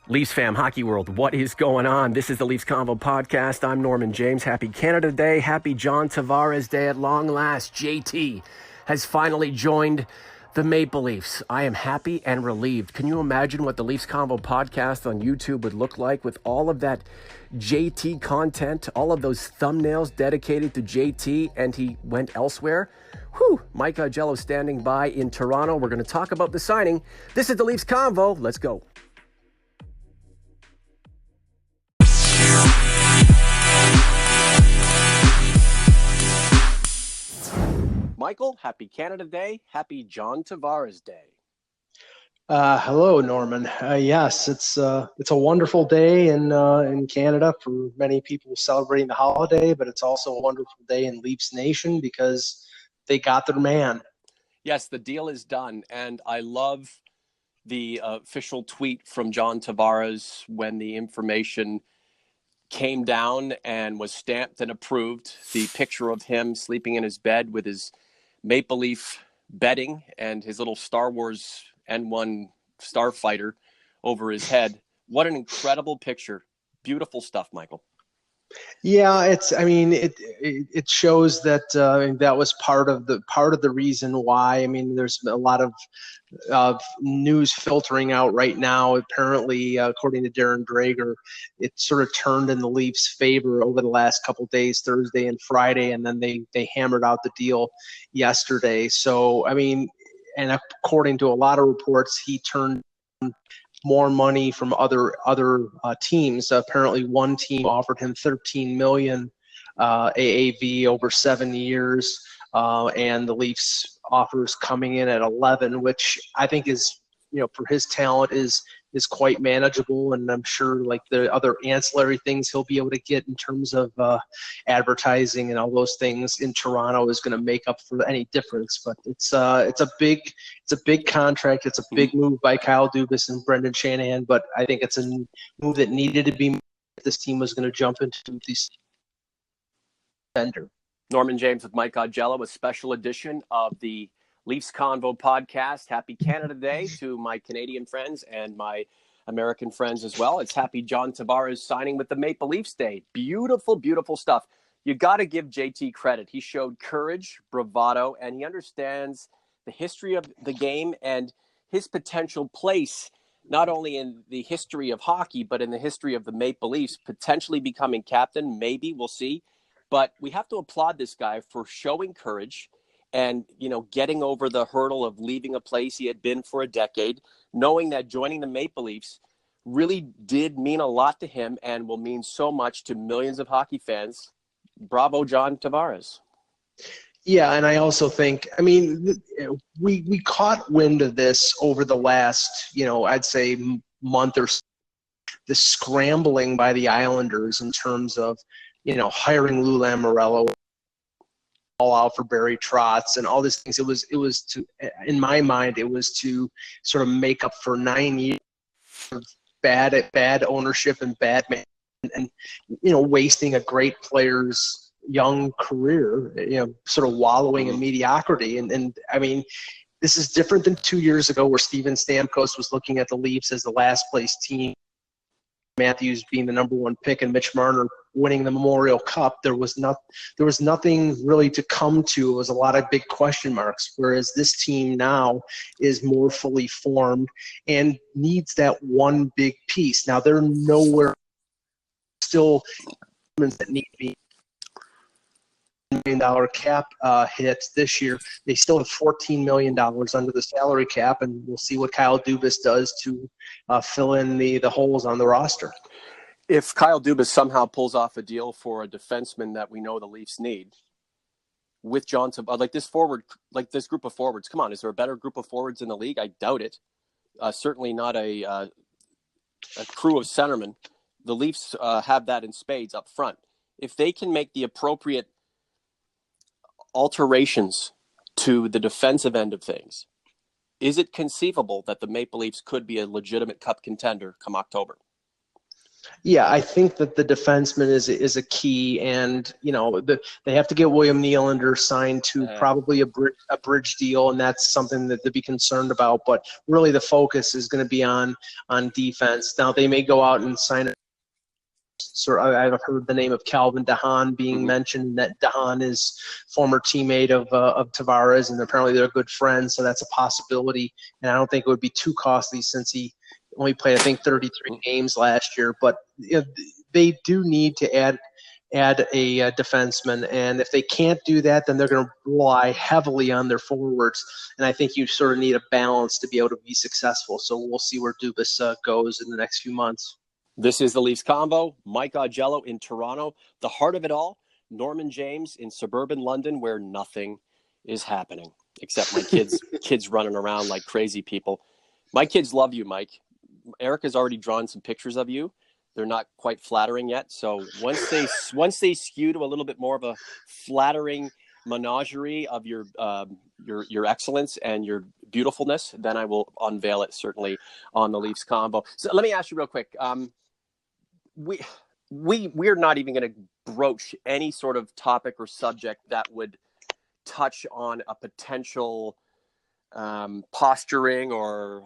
Leafs fam, hockey world, what is going on? This is the Leafs Convo podcast. I'm Norman James. Happy Canada Day. Happy John Tavares Day. At long last, JT has finally joined the Maple Leafs. I am happy and relieved. Can you imagine what the Leafs Convo podcast on YouTube would look like with all of that JT content, all of those thumbnails dedicated to JT, and he went elsewhere? Whew, Mike Augello standing by in Toronto. We're going to talk about the signing. This is the Leafs Convo. Let's go. Michael, happy Canada Day. Happy John Tavares Day. Hello, Norman. Yes, it's a wonderful day in Canada for many people celebrating the holiday, but it's also a wonderful day in Leafs Nation because they got their man. Yes, the deal is done, and I love the official tweet from John Tavares when the information came down and was stamped and approved. The picture of him sleeping in his bed with his Maple Leaf bedding and his little Star Wars N1 starfighter over his head. What an incredible picture. Beautiful stuff, Michael. Yeah, it shows that that was part of the reason why. I mean, there's a lot of news filtering out right now. Apparently, according to Darren Drager, it sort of turned in the Leafs' favor over the last couple of days, Thursday and Friday, and then they hammered out the deal yesterday. So, I mean, and according to a lot of reports, he turned more money from other teams. Apparently, one team offered him $13 million AAV over 7 years, and the Leafs offers coming in at 11, which I think is, for his talent is quite manageable, and I'm sure like the other ancillary things he'll be able to get in terms of advertising and all those things in Toronto is going to make up for any difference. But it's a big contract. It's a big move by Kyle Dubas and Brendan Shanahan, but I think it's a move that needed to be made if this team was going to jump into this vendor. Norman James with Mike Augello, a special edition of the Leafs Convo podcast. Happy Canada Day to my Canadian friends and my American friends as well. It's happy John Tavares signing with the Maple Leafs Day. Beautiful, beautiful stuff. You got to give JT credit. He showed courage, bravado, and he understands the history of the game and his potential place, not only in the history of hockey, but in the history of the Maple Leafs, potentially becoming captain. Maybe, we'll see. But we have to applaud this guy for showing courage and, getting over the hurdle of leaving a place he had been for a decade, knowing that joining the Maple Leafs really did mean a lot to him and will mean so much to millions of hockey fans. Bravo, John Tavares. Yeah, and I also think, I mean, we caught wind of this over the last, I'd say month or so, the scrambling by the Islanders in terms of, hiring Lou Lamoriello, all out for Barry Trotz and all these things. It was to, in my mind, it was to sort of make up for 9 years of bad ownership and bad man, and wasting a great player's young career, sort of wallowing in mediocrity. And I mean, this is different than 2 years ago where Steven Stamkos was looking at the Leafs as the last place team, Matthews being the number one pick and Mitch Marner winning the Memorial Cup. There was nothing really to come to. It was a lot of big question marks, whereas this team now is more fully formed and needs that one big piece. Now, they're nowhere still that need to be $1 million cap hit this year. They still have $14 million under the salary cap, and we'll see what Kyle Dubas does to fill in the holes on the roster. If Kyle Dubas somehow pulls off a deal for a defenseman that we know the Leafs need, with John Tavares, like this group of forwards, come on, is there a better group of forwards in the league? I doubt it. Certainly not a crew of centermen. The Leafs have that in spades up front. If they can make the appropriate alterations to the defensive end of things, is it conceivable that the Maple Leafs could be a legitimate cup contender come October? Yeah, I think that the defenseman is a key, and they have to get William Nylander signed to probably a bridge deal, and that's something that to be concerned about. But really, the focus is going to be on defense. Now they may go out and sign it. So I've heard the name of Calvin DeHaan being mentioned. That DeHaan is former teammate of Tavares, and apparently they're good friends. So that's a possibility, and I don't think it would be too costly since he only played, I think, 33 games last year. But they do need to add a defenseman, and if they can't do that, then they're going to rely heavily on their forwards. And I think you sort of need a balance to be able to be successful. So we'll see where Dubas goes in the next few months. This is the Leafs Convo. Mike Augello in Toronto. The heart of it all, Norman James in suburban London, where nothing is happening except my kids running around like crazy people. My kids love you, Mike. Erica's already drawn some pictures of you. They're not quite flattering yet. So once they skew to a little bit more of a flattering menagerie of your excellence and your beautifulness, then I will unveil it certainly on the Leafs Convo. So let me ask you real quick. We're not even going to broach any sort of topic or subject that would touch on a potential posturing or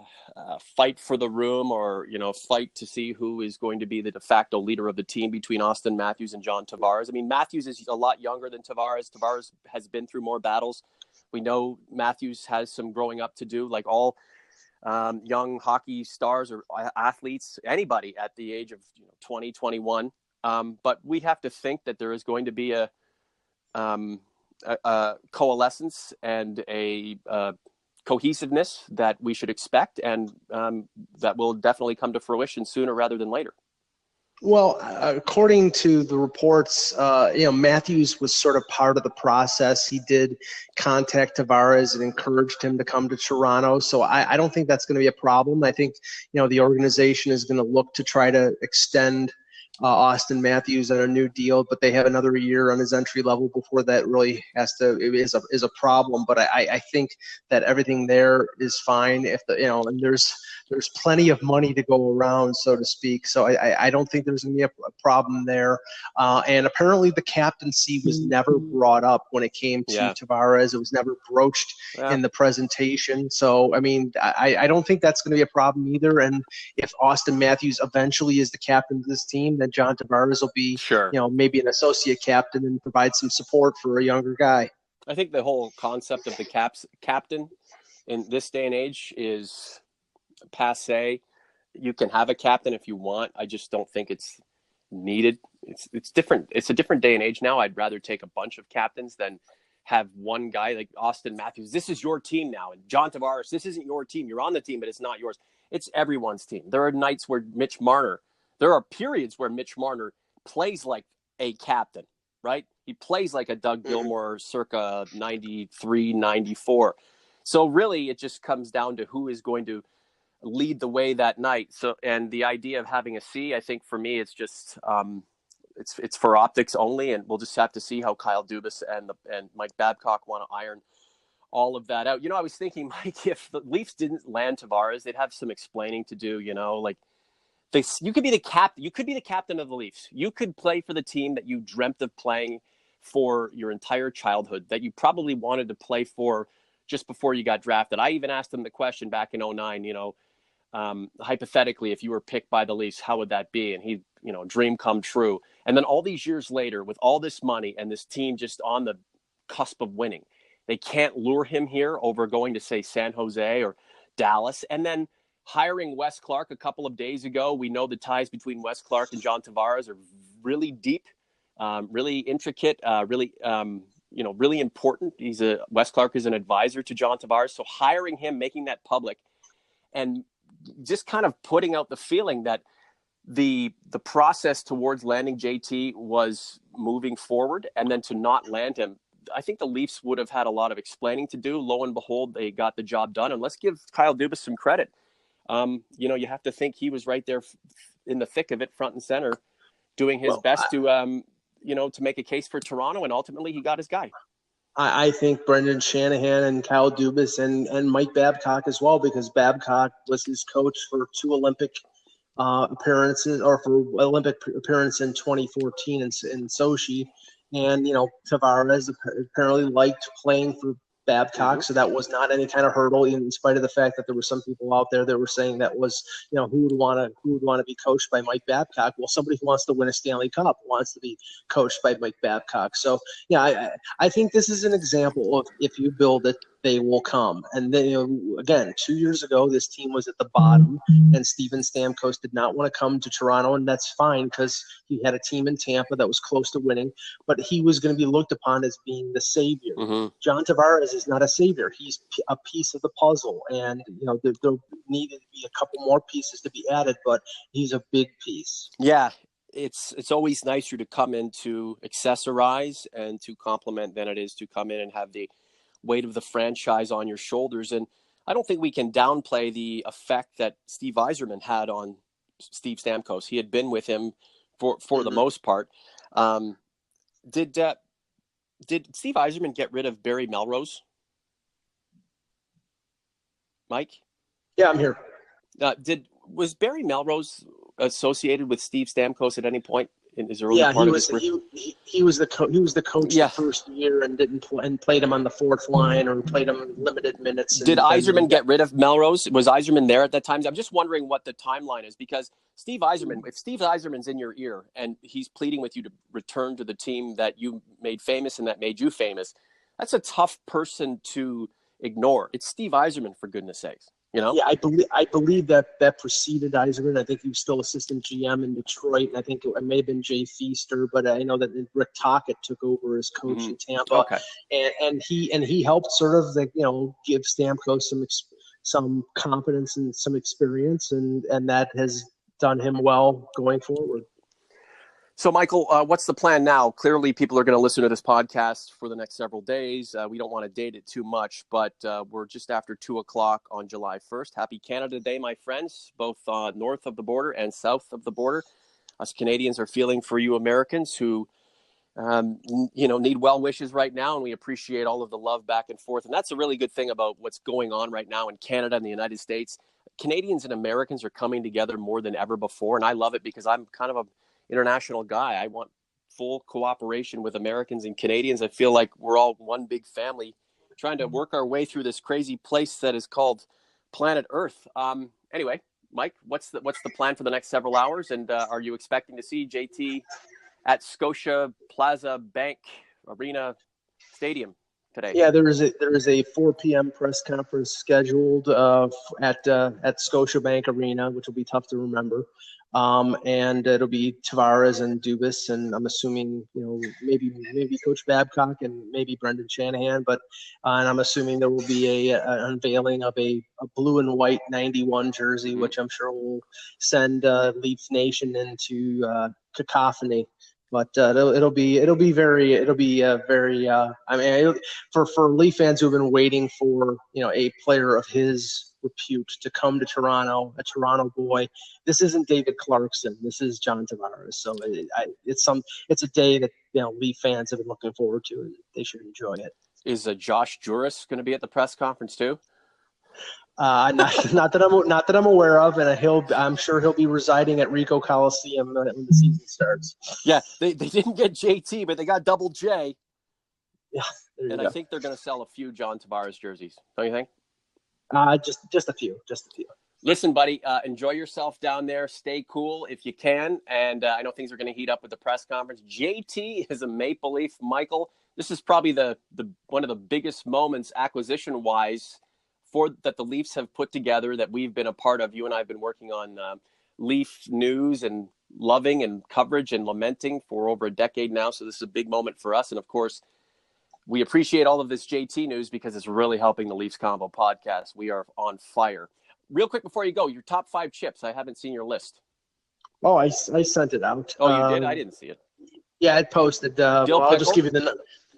fight for the room, or fight to see who is going to be the de facto leader of the team between Austin Matthews and John Tavares. I mean, Matthews is a lot younger than Tavares. Tavares has been through more battles. We know Matthews has some growing up to do, like all young hockey stars or athletes, anybody at the age of 20, 21. But we have to think that there is going to be a coalescence and a cohesiveness that we should expect, and that will definitely come to fruition sooner rather than later. Well, according to the reports, Matthews was sort of part of the process. He did contact Tavares and encouraged him to come to Toronto. So I don't think that's going to be a problem. I think, the organization is going to look to try to extend Austin Matthews on a new deal, but they have another year on his entry level before that really is a problem. But I think that everything there is fine. If and there's plenty of money to go around, so to speak. So I don't think there's going to be a problem there. And apparently the captaincy was never brought up when it came to Tavares. It was never broached in the presentation. So, I mean, I don't think that's going to be a problem either. And if Austin Matthews eventually is the captain of this team, then John Tavares will be, maybe an associate captain and provide some support for a younger guy. I think the whole concept of the captain in this day and age is passe. You can have a captain if you want. I just don't think it's needed. It's different. It's a different day and age now. I'd rather take a bunch of captains than have one guy like Austin Matthews. This is your team now. And John Tavares, this isn't your team. You're on the team, but it's not yours. It's everyone's team. There are nights where there are periods where Mitch Marner plays like a captain, right? He plays like a Doug Gilmour circa 93, 94. So really it just comes down to who is going to lead the way that night. So, and the idea of having a C, I think for me, it's just, it's for optics only. And we'll just have to see how Kyle Dubas and Mike Babcock want to iron all of that out. I was thinking, Mike, if the Leafs didn't land Tavares, they'd have some explaining to do, you could be the captain. You could be the captain of the Leafs. You could play for the team that you dreamt of playing for your entire childhood, that you probably wanted to play for just before you got drafted. I even asked him the question back in 2009, hypothetically, if you were picked by the Leafs, how would that be? And he, dream come true. And then all these years later, with all this money and this team just on the cusp of winning, they can't lure him here over going to, say, San Jose or Dallas. And then hiring Wes Clark a couple of days ago, we know the ties between Wes Clark and John Tavares are really deep, really intricate, really important. Wes Clark is an advisor to John Tavares. So hiring him, making that public, and just kind of putting out the feeling that the process towards landing JT was moving forward, and then to not land him, I think the Leafs would have had a lot of explaining to do. Lo and behold, they got the job done. And let's give Kyle Dubas some credit. You have to think he was right there in the thick of it, front and center, doing his best to make a case for Toronto, and ultimately he got his guy. I think Brendan Shanahan and Kyle Dubas and Mike Babcock as well, because Babcock was his coach for 2 Olympic appearances, or for Olympic appearance in 2014 in Sochi. And, Tavares apparently liked playing for Babcock, so that was not any kind of hurdle, in spite of the fact that there were some people out there that were saying that was, who would want to be coached by Mike Babcock? Well, somebody who wants to win a Stanley Cup wants to be coached by Mike Babcock. So, yeah, I think this is an example of, if you build it, they will come. And then, again, 2 years ago, this team was at the bottom, and Steven Stamkos did not want to come to Toronto, and that's fine because he had a team in Tampa that was close to winning, but he was going to be looked upon as being the savior. John Tavares is not a savior. He's a piece of the puzzle, and there needed to be a couple more pieces to be added, but he's a big piece. Yeah, it's always nicer to come in to accessorize and to complement than it is to come in and have the weight of the franchise on your shoulders. And I don't think we can downplay the effect that Steve Yzerman had on Steve Stamkos. He had been with him for the most part. Did Steve Yzerman get rid of Barry Melrose? Mike? Yeah, I'm here. Was Barry Melrose associated with Steve Stamkos at any point in his early part of his career? He was the coach the first year, and played him on the fourth line, or played him limited minutes. Did Yzerman get rid of Melrose? Was Yzerman there at that time? I'm just wondering what the timeline is, because if Steve Yzerman's in your ear and he's pleading with you to return to the team that you made famous and that made you famous, that's a tough person to ignore. It's Steve Yzerman, for goodness sakes. Yeah, I believe that preceded Yzerman. I think he was still assistant GM in Detroit, and I think it may have been Jay Feaster, but I know that Rick Tocchet took over as coach in Tampa. Okay. And he helped sort of give Stamkos some confidence and some experience, and that has done him well going forward. So, Michael, what's the plan now? Clearly, people are going to listen to this podcast for the next several days. We don't want to date it too much, but we're just after 2:00 on July 1st. Happy Canada Day, my friends, both north of the border and south of the border. Us Canadians are feeling for you Americans who, need well wishes right now, and we appreciate all of the love back and forth. And that's a really good thing about what's going on right now in Canada and the United States. Canadians and Americans are coming together more than ever before, and I love it because I'm kind of a international guy. I want full cooperation with Americans and Canadians. I feel like we're all one big family trying to work our way through this crazy place that is called planet Earth. Anyway, Mike, what's the plan for the next several hours? And are you expecting to see JT at Scotia Plaza Bank Arena Stadium today? Yeah, there is a 4 p.m. press conference scheduled at Scotiabank Arena, which will be tough to remember. And it'll be Tavares and Dubas, and I'm assuming maybe Coach Babcock and maybe Brendan Shanahan, and I'm assuming there will be an unveiling of a blue and white 91 jersey, which I'm sure will send Leafs Nation into cacophony. But it'll be very. I mean, for Leaf fans who have been waiting for a player of his repute to come to Toronto, a Toronto boy. This isn't David Clarkson. This is John Tavares. So it's a day that Leaf fans have been looking forward to, and they should enjoy it. Is Josh Juris going to be at the press conference too? Not that I'm aware of, and I'm sure he'll be residing at Ricoh Coliseum when the season starts. Yeah, they didn't get JT, but they got Double J. Yeah, and I think they're going to sell a few John Tavares jerseys. Don't you think? Just a few. Listen, buddy, enjoy yourself down there. Stay cool if you can. And I know things are going to heat up with the press conference. JT is a Maple Leaf. Michael, this is probably the one of the biggest moments acquisition-wise that the Leafs have put together that we've been a part of. You and I have been working on Leaf news and loving and coverage and lamenting for over a decade now. So this is a big moment for us. And, of course, we appreciate all of this JT news because it's really helping the Leafs Convo podcast. We are on fire. Real quick before you go, your top 5 chips. I haven't seen your list. Oh, I sent it out. Oh, you did? I didn't see it. Yeah, it posted. I'll just give you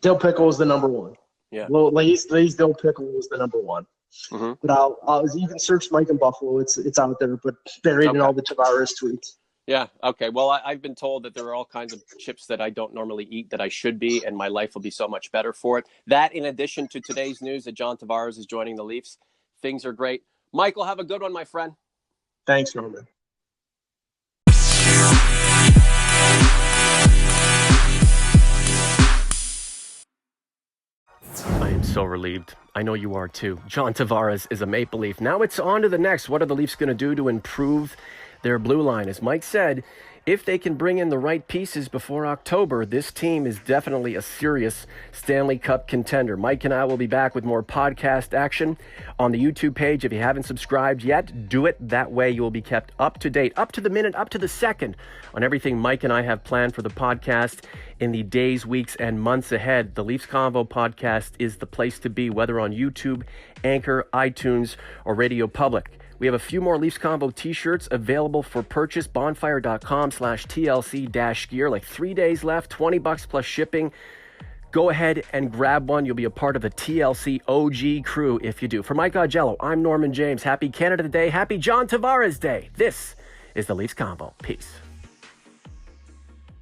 dill pickle is the number 1. Yeah. Lay's dill pickle was the number 1. Mm-hmm. But you can search Mike and Buffalo. It's out there, but buried in all the Tavares tweets. Yeah. Okay. Well, I've been told that there are all kinds of chips that I don't normally eat that I should be, and my life will be so much better for it. That, in addition to today's news that John Tavares is joining the Leafs, things are great. Michael, have a good one, my friend. Thanks, Norman. am so relieved. I know you are too. John Tavares is a Maple Leaf. Now it's on to the next. What are the Leafs going to do to improve their blue line? As Mike said, if they can bring in the right pieces before October, this team is definitely a serious Stanley Cup contender. Mike and I will be back with more podcast action on the YouTube page. If you haven't subscribed yet, do it. That way you will be kept up to date, up to the minute, up to the second on everything Mike and I have planned for the podcast in the days, weeks, and months ahead. The Leafs Convo podcast is the place to be, whether on YouTube, Anchor, iTunes, or Radio Public. We have a few more Leafs Convo t-shirts available for purchase. Bonfire.com/TLC-gear. Like 3 days left, $20 plus shipping. Go ahead and grab one. You'll be a part of the TLC OG crew if you do. For Mike Augello, I'm Norman James. Happy Canada Day. Happy John Tavares Day. This is the Leafs Convo. Peace.